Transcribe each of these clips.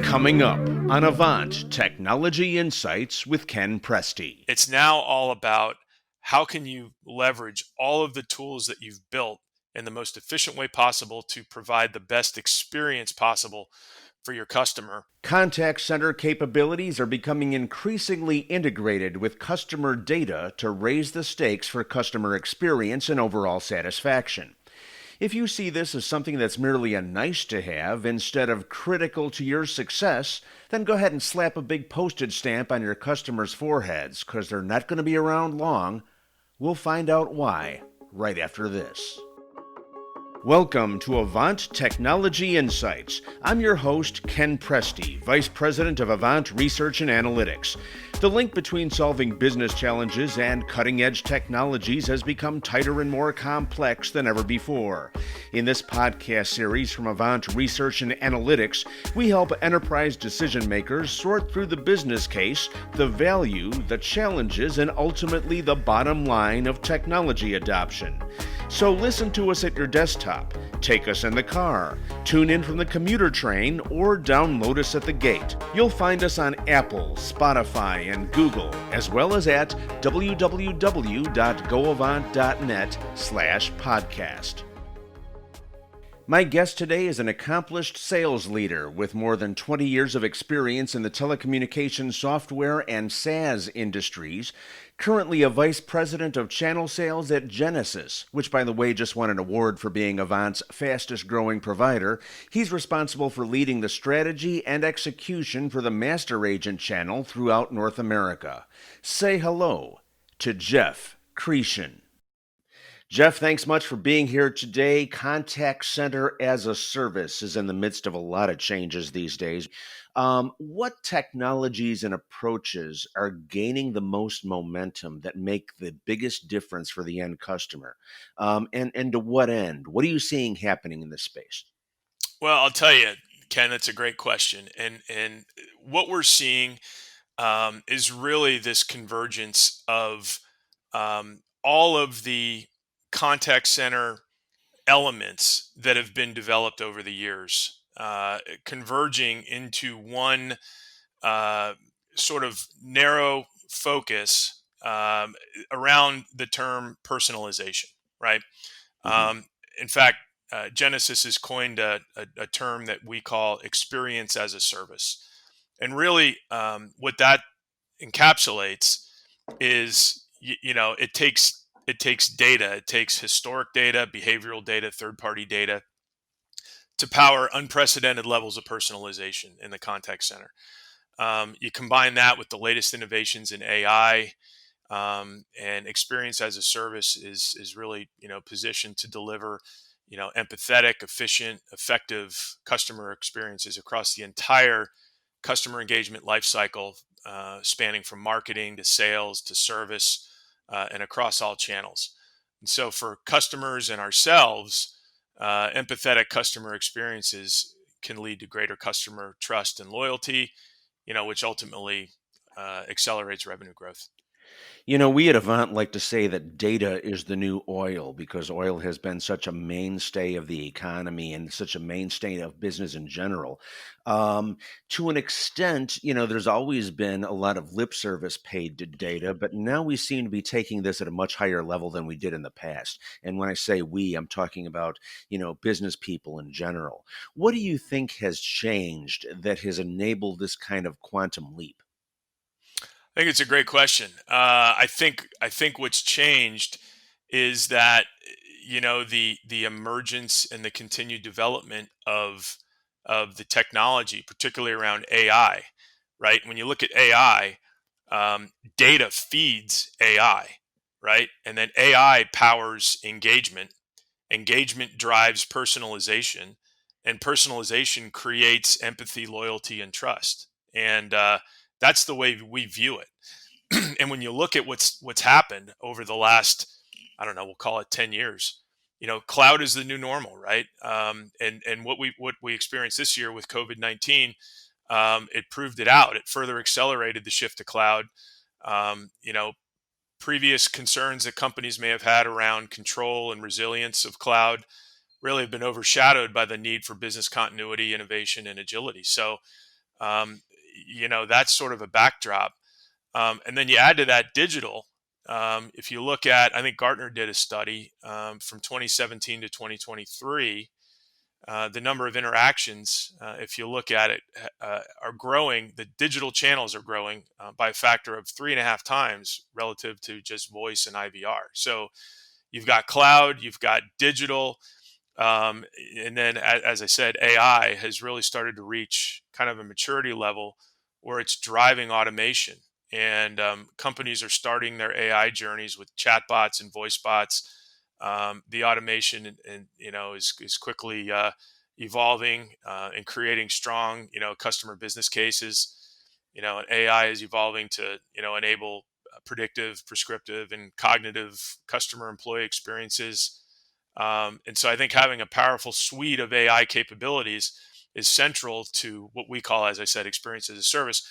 Coming up on Avant Technology Insights with Ken Presti. It's now all about how can you leverage all of the tools that you've built in the most efficient way possible to provide the best experience possible for your customer. Contact center capabilities are becoming increasingly integrated with customer data to raise the stakes for customer experience and overall satisfaction. If you see this as something that's merely a nice to have instead of critical to your success, then go ahead and slap a big postage stamp on your customers' foreheads, because they're not going to be around long. We'll find out why right after this. Welcome to Avant Technology Insights. I'm your host, Ken Presti, Vice President of Avant Research and Analytics. The link between solving business challenges and cutting-edge technologies has become tighter and more complex than ever before. In this podcast series from Avant Research and Analytics, we help enterprise decision makers sort through the business case, the value, the challenges, and ultimately the bottom line of technology adoption. So listen to us at your desktop, take us in the car, tune in from the commuter train, or download us at the gate. You'll find us on Apple, Spotify, and Google, as well as at www.goavant.net/podcast. My guest today is an accomplished sales leader with more than 20 years of experience in the telecommunications software and SaaS industries, currently a vice president of channel sales at Genesys, which, by the way, just won an award for being Avant's fastest growing provider. He's responsible for leading the strategy and execution for the master agent channel throughout North America. Say hello to Geoff Chretien. Geoff, thanks much for being here today. Contact center as a service is in the midst of a lot of changes these days. What technologies and approaches are gaining the most momentum that make the biggest difference for the end customer? And to what end? What are you seeing happening in this space? Well, I'll tell you, Ken, that's a great question. And what we're seeing is really this convergence of all of the contact center elements that have been developed over the years, converging into one sort of narrow focus around the term personalization, right? Mhm. In fact, Genesis has coined a term that we call experience as a service. And really, what that encapsulates is, it takes data, it takes historic data, behavioral data, third-party data to power unprecedented levels of personalization in the contact center. You combine that with the latest innovations in AI, and experience as a service is really positioned to deliver empathetic, efficient, effective customer experiences across the entire customer engagement lifecycle, spanning from marketing to sales to service, and across all channels. And so for customers and ourselves, empathetic customer experiences can lead to greater customer trust and loyalty, which ultimately accelerates revenue growth. We at Avant like to say that data is the new oil because oil has been such a mainstay of the economy and such a mainstay of business in general. To an extent, there's always been a lot of lip service paid to data, but now we seem to be taking this at a much higher level than we did in the past. And when I say we, I'm talking about, business people in general. What do you think has changed that has enabled this kind of quantum leap? I think it's a great question. I think what's changed is that the emergence and the continued development of the technology, particularly around AI. Right? When you look at AI, data feeds AI, right? And then AI powers engagement. Engagement drives personalization, and personalization creates empathy, loyalty, and trust. And that's the way we view it. And when you look at what's happened over the last, I don't know, we'll call it 10 years, cloud is the new normal, right? And what we experienced this year with COVID-19, it proved it out. It further accelerated the shift to cloud. Um, you know, Previous concerns that companies may have had around control and resilience of cloud really have been overshadowed by the need for business continuity, innovation, and agility. So Um, that's sort of a backdrop. And then you add to that digital. If you look at, I think Gartner did a study from 2017 to 2023. The number of interactions, if you look at it, are growing. The digital channels are growing by a factor of 3.5 times relative to just voice and IVR. So you've got cloud, you've got digital, um, and then, as I said, AI has really started to reach kind of a maturity level where it's driving automation. And companies are starting their AI journeys with chatbots and voice bots. The automation is quickly evolving and creating strong customer business cases. And AI is evolving to enable predictive, prescriptive, and cognitive customer employee experiences. And so I think having a powerful suite of AI capabilities is central to what we call, as I said, experience as a service.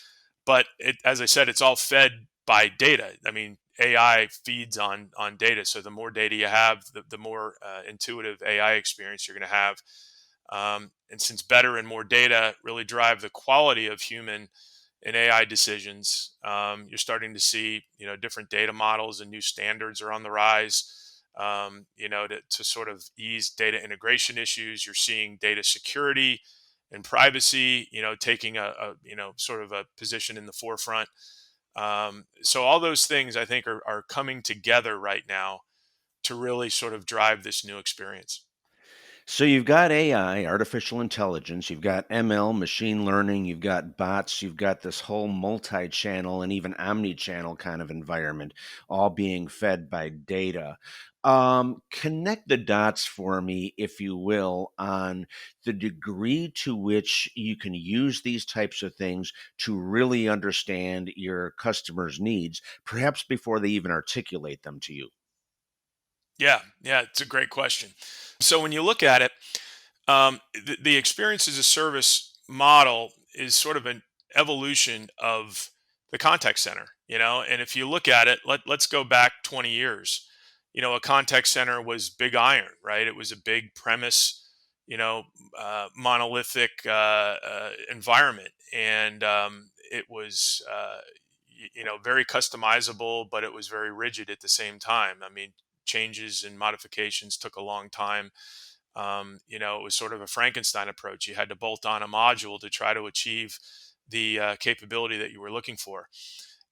But as I said, it's all fed by data. I mean, AI feeds on data. So the more data you have, the more intuitive AI experience you're going to have. And since better and more data really drive the quality of human and AI decisions, you're starting to see different data models and new standards are on the rise. To sort of ease data integration issues, you're seeing data security and privacy, taking a sort of a position in the forefront. So all those things I think are coming together right now to really sort of drive this new experience. So you've got AI, artificial intelligence, you've got ML, machine learning, you've got bots, you've got this whole multi-channel and even omni-channel kind of environment, all being fed by data. Connect the dots for me, if you will, on the degree to which you can use these types of things to really understand your customers' needs, perhaps before they even articulate them to you. Yeah, yeah, it's a great question. So when you look at it, the experience as a service model is sort of an evolution of the contact center, and if you look at it, let's go back 20 years. A contact center was big iron, right? It was a big premise, monolithic environment, and it was very customizable, but it was very rigid at the same time. I mean, changes and modifications took a long time. It was sort of a Frankenstein approach. You had to bolt on a module to try to achieve the capability that you were looking for.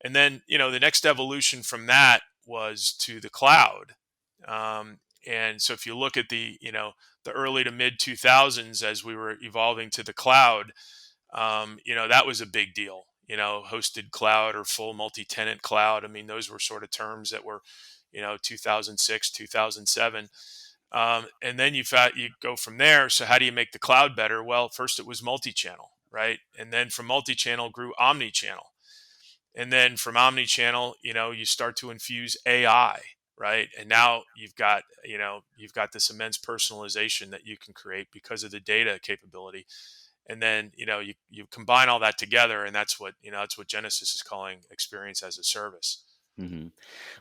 And then, the next evolution from that was to the cloud. And so if you look at the early to mid 2000s as we were evolving to the cloud, that was a big deal. Hosted cloud or full multi-tenant cloud. I mean, those were sort of terms that were, 2006, 2007. And then you go from there. So how do you make the cloud better? Well, first it was multi-channel, right? And then from multi-channel grew omni-channel. And then from omni-channel, you start to infuse AI, right? And now you've got this immense personalization that you can create because of the data capability. And then you combine all that together, and that's what Genesis is calling experience as a service. Mhm.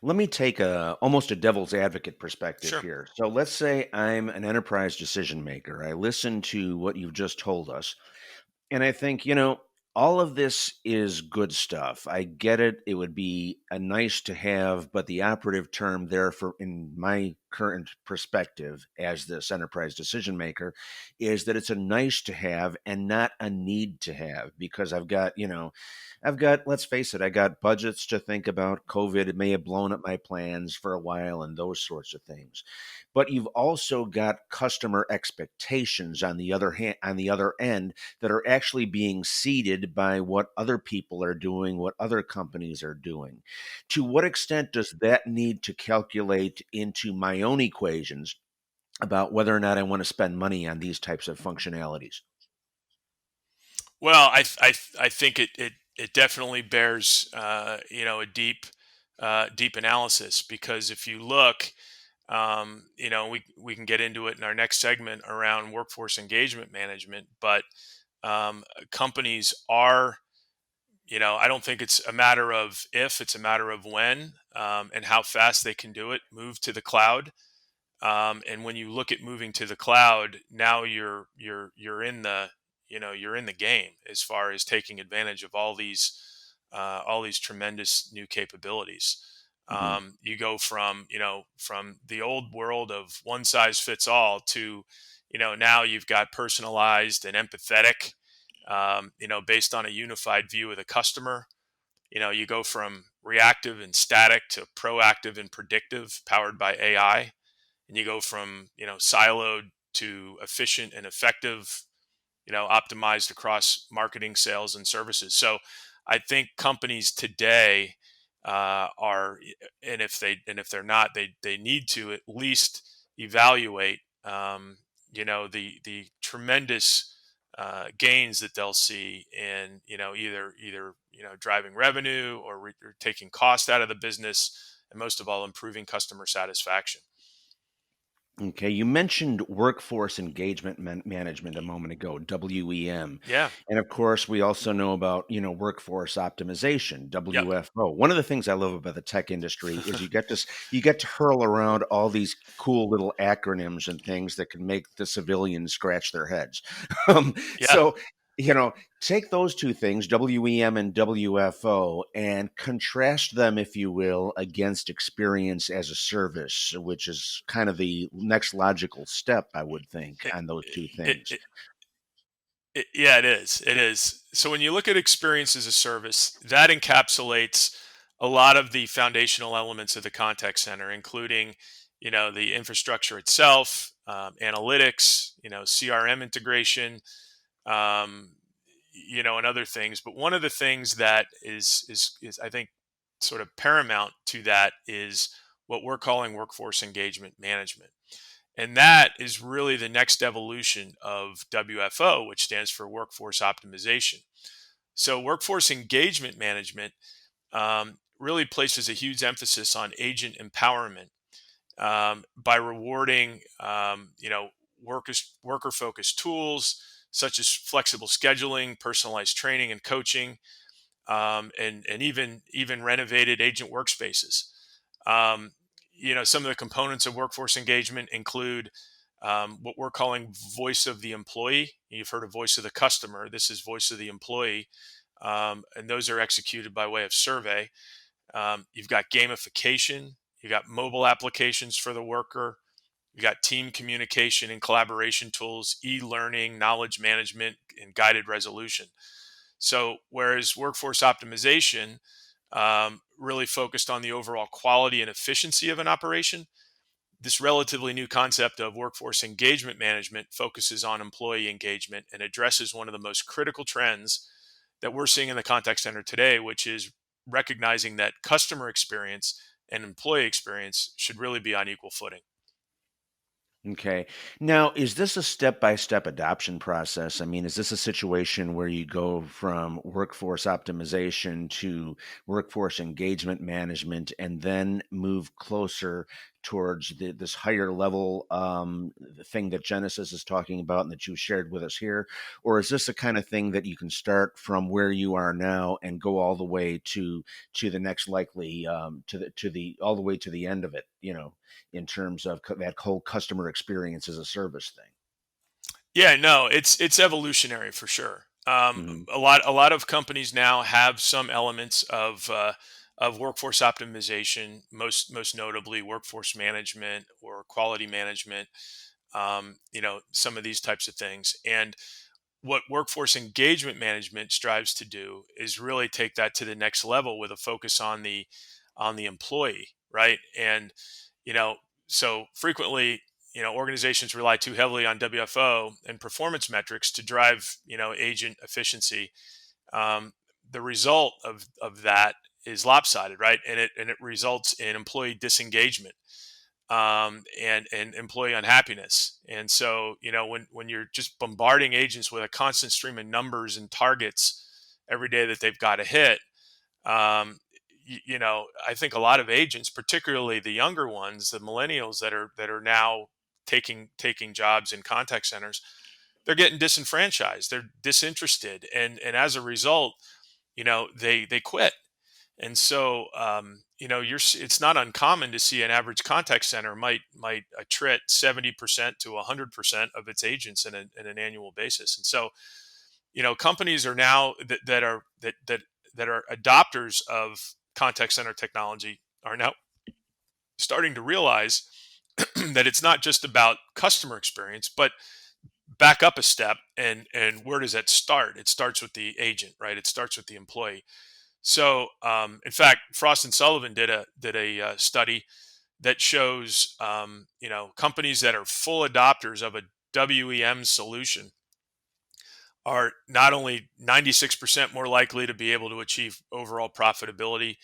Let me take a almost a devil's advocate perspective Sure. here. So let's say I'm an enterprise decision maker. I listen to what you've just told us, and I think, all of this is good stuff. I get it. It would be a nice to have, but the operative term there for in my current perspective as this enterprise decision maker is that it's a nice to have and not a need to have because I've got, let's face it, I got budgets to think about. COVID may have blown up my plans for a while and those sorts of things. But you've also got customer expectations on the other end that are actually being seeded by what other people are doing, what other companies are doing. To what extent does that need to calculate into my own equations about whether or not I want to spend money on these types of functionalities? Well, I think it definitely bears a deep analysis, because if you look, we can get into it in our next segment around workforce engagement management, but companies are, I don't think it's a matter of if, it's a matter of when, and how fast they can do it, move to the cloud. And when you look at moving to the cloud, now you're in the you're in the game as far as taking advantage of all these tremendous new capabilities. Hmm. You go from from the old world of one size fits all to now you've got personalized and empathetic, based on a unified view of the customer. You go from reactive and static to proactive and predictive, powered by AI, and you go from siloed to efficient and effective, optimized across marketing, sales, and services. So I think companies today are, and if they're not, they need to at least evaluate, the tremendous gains that they'll see in, either driving revenue or, or taking cost out of the business, and most of all, improving customer satisfaction. Okay, you mentioned workforce engagement management a moment ago, WEM. Yeah. And of course, we also know about, workforce optimization, Yep. WFO. One of the things I love about the tech industry is you get to hurl around all these cool little acronyms and things that can make the civilians scratch their heads. Um, Yeah. so, take those two things, WEM and WFO, and contrast them, if you will, against experience as a service, which is kind of the next logical step, I would think, It, on those two it, things. it, yeah, it is. It is. So when you look at experience as a service, that encapsulates a lot of the foundational elements of the contact center, including, the infrastructure itself, analytics, CRM integration, um, and other things. But one of the things that is I think sort of paramount to that is what we're calling workforce engagement management. And that is really the next evolution of WFO, which stands for workforce optimization. So, workforce engagement management really places a huge emphasis on agent empowerment, by rewarding, worker focused tools such as flexible scheduling, personalized training and coaching, and even renovated agent workspaces. Um, some of the components of workforce engagement include what we're calling voice of the employee. You've heard of voice of the customer. This is voice of the employee, and those are executed by way of survey. You've got gamification. You got mobile applications for the worker. You got team communication and collaboration tools, e-learning, knowledge management, and guided resolution. So, whereas workforce optimization really focused on the overall quality and efficiency of an operation, this relatively new concept of workforce engagement management focuses on employee engagement and addresses one of the most critical trends that we're seeing in the contact center today, which is recognizing that customer experience and employee experience should really be on equal footing. Okay. Now, is this a step-by-step adoption process? I mean, is this a situation where you go from workforce optimization to workforce engagement management and then move closer towards this higher level the thing that Genesis is talking about and that you shared with us here? Or is this the kind of thing that you can start from where you are now and go all the way to the next likely to the all the way to the end of it, in terms of that whole customer experience as a service thing? Yeah, no, it's evolutionary for sure. Hmm. A lot of companies now have some elements of workforce optimization, most notably workforce management or quality management. Some of these types of things. And what workforce engagement management strives to do is really take that to the next level with a focus on the employee, right? And you know so frequently, organizations rely too heavily on WFO and performance metrics to drive, agent efficiency. um, the result of that is lopsided, right? And it results in employee disengagement, and employee unhappiness. And so, when you're just bombarding agents with a constant stream of numbers and targets every day that they've got to hit, um, I think a lot of agents, particularly the younger ones, the millennials that are now taking jobs in contact centers, they're getting disenfranchised. They're disinterested, and as a result, they quit. And so, it's not uncommon to see an average contact center might attrit 70% to 100% of its agents in an annual basis. And so, companies are now that are adopters of contact center technology are now starting to realize that it's not just about customer experience, but back up a step, and where does that start? It starts with the agent, right? It starts with the employee. So, in fact, Frost and Sullivan did a study that shows companies that are full adopters of a WEM solution are not only 96% more likely to be able to achieve overall profitability,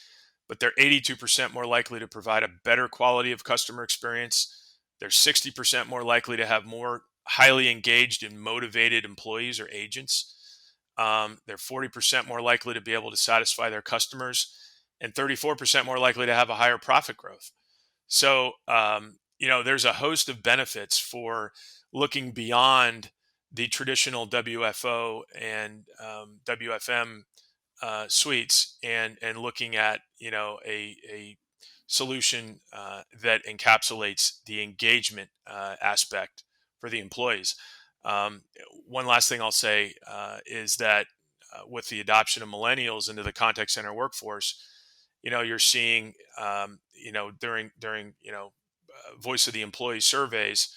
but they're 82% more likely to provide a better quality of customer experience. They're 60% more likely to have more highly engaged and motivated employees or agents. They're 40% more likely to be able to satisfy their customers, and 34% more likely to have a higher profit growth. So, there's a host of benefits for looking beyond the traditional WFO and WFM suites, and looking at a solution that encapsulates the engagement aspect for the employees. Um, One last thing I'll say is that with the adoption of millennials into the contact center workforce, you're seeing during voice of the employee surveys,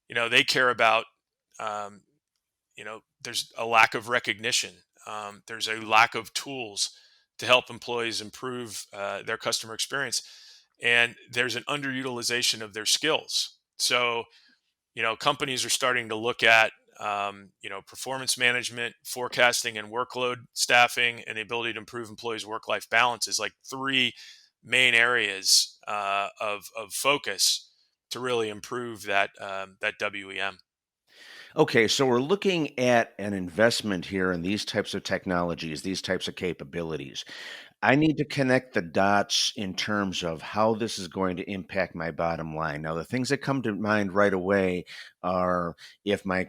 they care about um, there's a lack of recognition. There's a lack of tools to help employees improve their customer experience, and there's an underutilization of their skills. So, companies are starting to look at performance management, forecasting, and workload staffing, and the ability to improve employees' work-life balance is like three main areas of focus to really improve that WEM. Okay, so we're looking at an investment here in these types of technologies, these types of capabilities. I need to connect the dots in terms of how this is going to impact my bottom line. Now, the things that come to mind right away are if my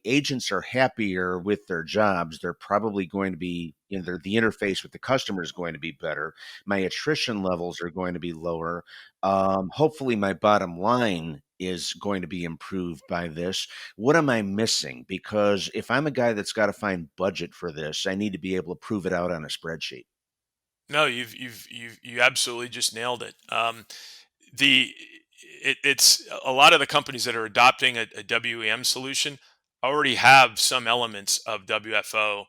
agents are happier with their jobs, they're probably going to be the interface with the customer is going to be better. My attrition levels are going to be lower. Hopefully, my bottom line is going to be improved by this. What am I missing? Because if I'm a guy that's got to find budget for this, I need to be able to prove it out on a spreadsheet. No, you absolutely just nailed it. The it's a lot of the companies that are adopting a WEM solution already have some elements of WFO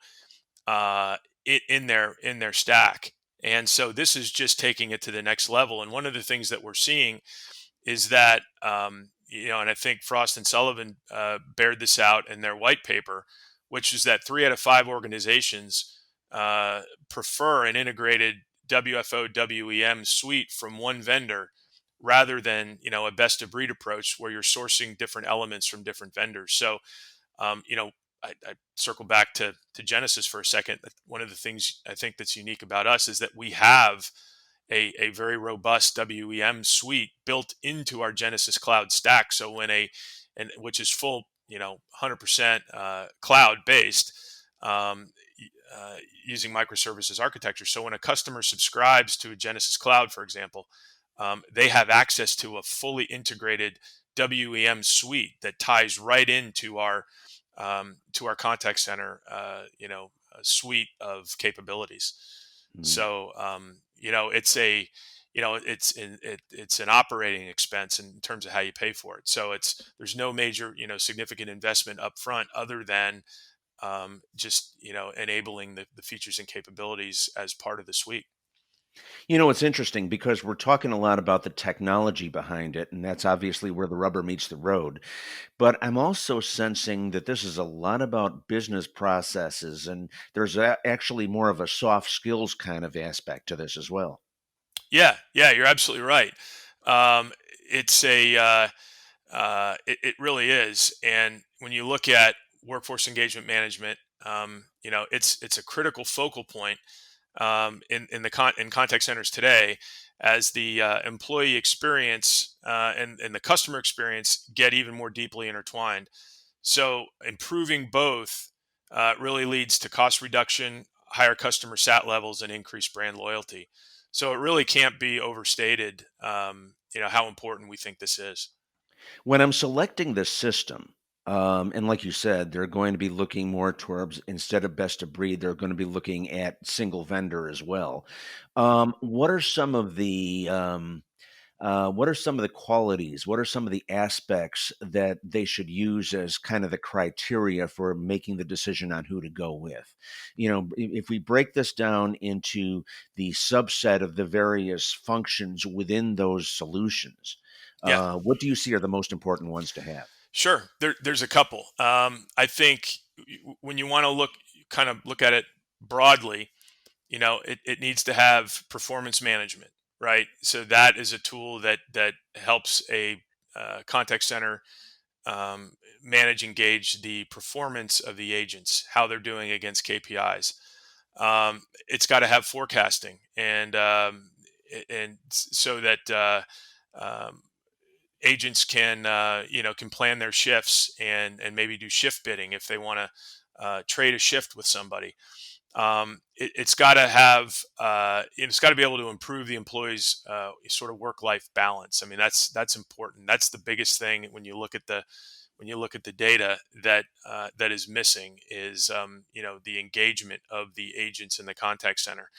in their stack, and so this is just taking it to the next level. And one of the things that we're seeing is that and I think Frost and Sullivan bared this out in their white paper, which is that 3 out of 5 organizations prefer an integrated WFO WEM suite from one vendor rather than a best of breed approach where you're sourcing different elements from different vendors. So um, you know I circle back to Genesis for a second. One of the things I think that's unique about us is that we have a very robust WEM suite built into our Genesis cloud stack. So and which is full, 100% cloud based, um, using microservices architecture. So when a customer subscribes to a Genesis cloud, for example, they have access to a fully integrated WEM suite that ties right into our contact center, suite of capabilities. Mm. So, it's an operating expense in terms of how you pay for it. So there's no major, significant investment up front other than just, enabling the features and capabilities as part of the suite. It's interesting because we're talking a lot about the technology behind it, and that's obviously where the rubber meets the road. But I'm also sensing that this is a lot about business processes, and there's actually more of a soft skills kind of aspect to this as well. Yeah, yeah, you're absolutely right. Um, it's a it really is. And when you look at workforce engagement management, it's a critical focal point in contact centers today, as the employee experience and the customer experience get even more deeply intertwined. So improving both really leads to cost reduction, higher customer sat levels, and increased brand loyalty. So it really can't be overstated, how important we think this is. When I'm selecting the system, And like you said, they're going to be looking more towards, instead of best of breed, they're going to be looking at single vendor as well. What are some of the what are some of the qualities? What are some of the aspects that they should use as kind of the criteria for making the decision on who to go with? If we break this down into the subset of the various functions within those solutions, Yeah, what do you see are the most important ones to have? sure. There's a couple. I think when you want to kind of look at it broadly, it needs to have performance management, right? So that is a tool that helps a contact center um, manage and gauge the performance of the agents, how they're doing against KPIs. It's got to have forecasting, and so that um, agents can plan their shifts and maybe do shift bidding if they want to trade a shift with somebody. It's got to have it's got to be able to improve the employees sort of work life balance. I mean, that's important. That's the biggest thing when you look at the data that is missing is the engagement of the agents in the contact center.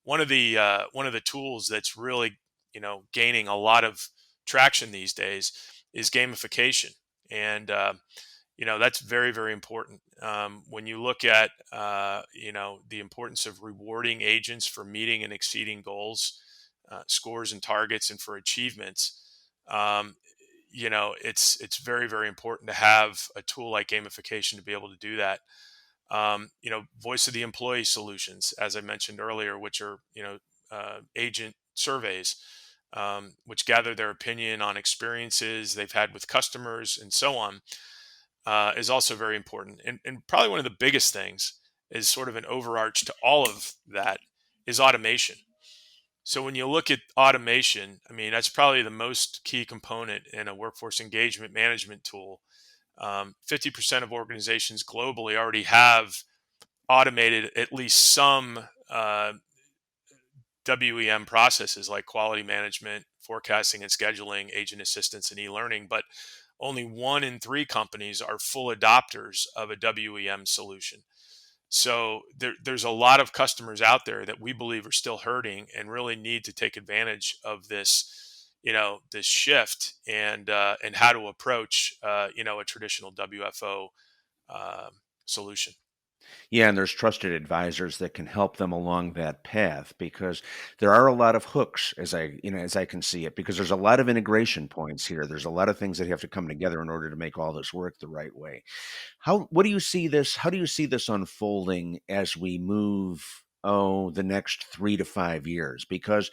One of the tools that's really gaining a lot of traction these days is gamification, and that's very, very important. When you look at the importance of rewarding agents for meeting and exceeding goals, scores and targets, and for achievements. um, it's very, very important to have a tool like gamification to be able to do that. Voice of the employee solutions, as I mentioned earlier, which are agent surveys, which gather their opinion on experiences they've had with customers and so on, is also very important. And probably one of the biggest things is sort of an overarch to all of that is automation. So when you look at automation, I mean, that's probably the most key component in a workforce engagement management tool. 50% of organizations globally already have automated at least some WEM processes like quality management, forecasting and scheduling, agent assistance, and e-learning, but only 1 in 3 companies are full adopters of a WEM solution. So there's a lot of customers out there that we believe are still hurting and really need to take advantage of this shift and how to approach a traditional WFO solution. Yeah, and there's trusted advisors that can help them along that path because there are a lot of hooks as I can see it, because there's a lot of integration points here. There's a lot of things that have to come together in order to make all this work the right way. How do you see this unfolding as we move, the next 3 to 5 years? Because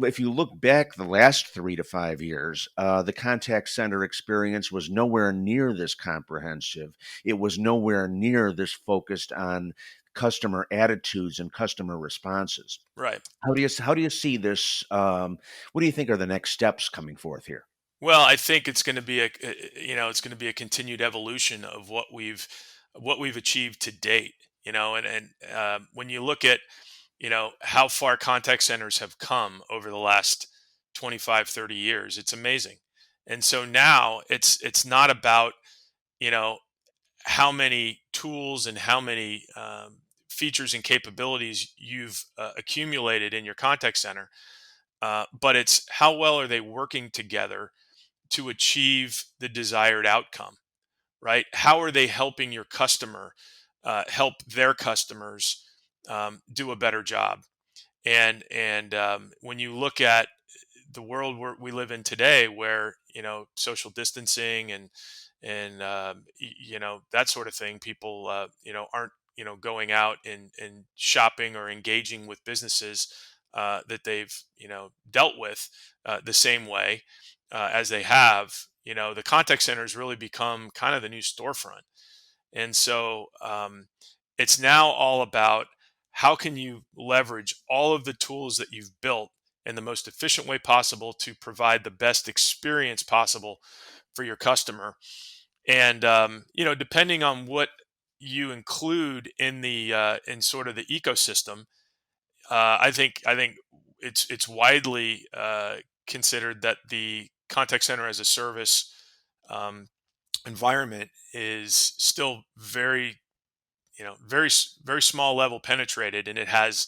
if you look back the last 3 to 5 years, the contact center experience was nowhere near this comprehensive. It was nowhere near this focused on customer attitudes and customer responses. Right. How do you see this, what do you think are the next steps coming forth here? Well, I think it's going to be it's going to be a continued evolution of what we've achieved to date. And when you look at how far contact centers have come over the last 25, 30 years, it's amazing. And so now it's not about you know how many tools and how many features and capabilities you've accumulated in your contact center, but it's how well are they working together to achieve the desired outcome, right? How are they helping your customer help their customers do a better job? And when you look at the world we live in today, where social distancing and that sort of thing, people aren't going out and shopping or engaging with businesses that they've dealt with the same way as they have. The contact center has really become kind of the new storefront. And so it's now all about how can you leverage all of the tools that you've built in the most efficient way possible to provide the best experience possible for your customer. And depending on what you include in the in sort of the ecosystem, I think it's widely considered that the contact center as a service um, environment is still very, very small level penetrated, and it has,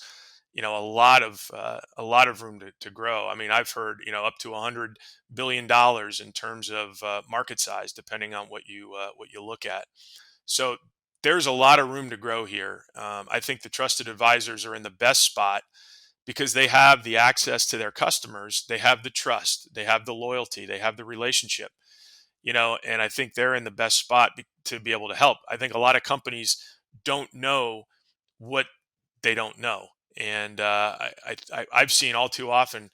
a lot of room to grow. I mean, I've heard, up to $100 billion in terms of market size, depending on what you look at. So there's a lot of room to grow here. I think the trusted advisors are in the best spot because they have the access to their customers, they have the trust, they have the loyalty, they have the relationship, and I think they're in the best spot to be able to help. I think a lot of companies don't know what they don't know. And I've seen all too often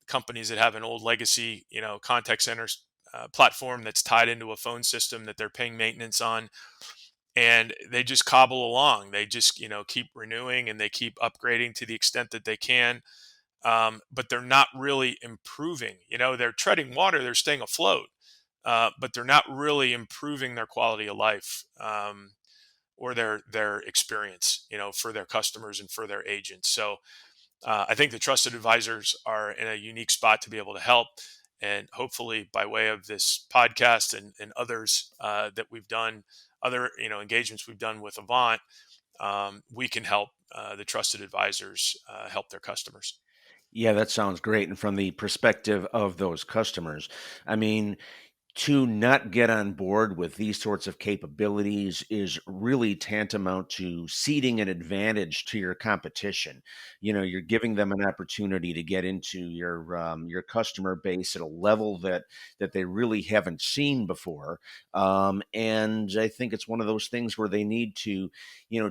companies that have an old legacy, contact center platform that's tied into a phone system that they're paying maintenance on, and they just cobble along. They just, keep renewing and they keep upgrading to the extent that they can, but they're not really improving. They're treading water, they're staying afloat, but they're not really improving their quality of life. Or their experience, for their customers and for their agents. So I think the trusted advisors are in a unique spot to be able to help. And hopefully, by way of this podcast and others that we've done, other engagements we've done with Avant, we can help the trusted advisors help their customers. Yeah, that sounds great. And from the perspective of those customers, I mean, to not get on board with these sorts of capabilities is really tantamount to ceding an advantage to your competition. You're giving them an opportunity to get into your customer base at a level that they really haven't seen before. And I think it's one of those things where they need to,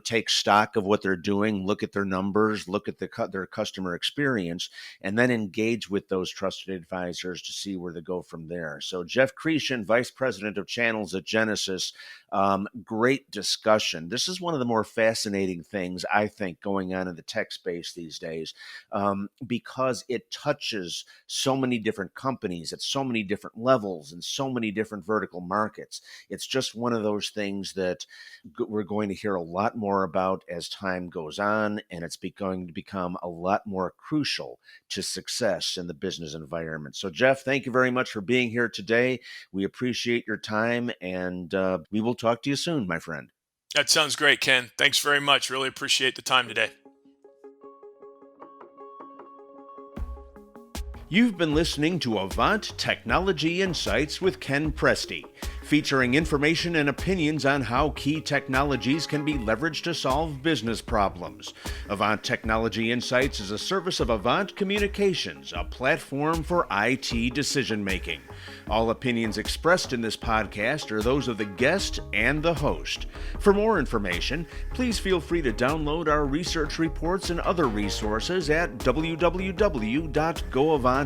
take stock of what they're doing, look at their numbers, look at their customer experience, and then engage with those trusted advisors to see where they go from there. So Geoff Chretien, Vice President of Channels at Genesys, great discussion. This is one of the more fascinating things, I think, going on in the tech space these days, because it touches so many different companies at so many different levels and so many different vertical markets. It's just one of those things that we're going to hear a lot more about as time goes on, and it's going to become a lot more crucial to success in the business environment. So, Geoff, thank you very much for being here today. We appreciate your time, and we will talk to you soon, my friend. That sounds great, Ken. Thanks very much. Really appreciate the time today. You've been listening to Avant Technology Insights with Ken Presti, featuring information and opinions on how key technologies can be leveraged to solve business problems. Avant Technology Insights is a service of Avant Communications, a platform for IT decision-making. All opinions expressed in this podcast are those of the guest and the host. For more information, please feel free to download our research reports and other resources at www.goavant.net.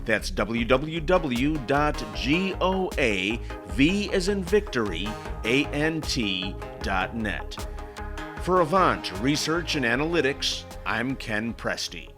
That's www.goavant, as in victory, ant.net. For Avant Research and Analytics, I'm Ken Presti.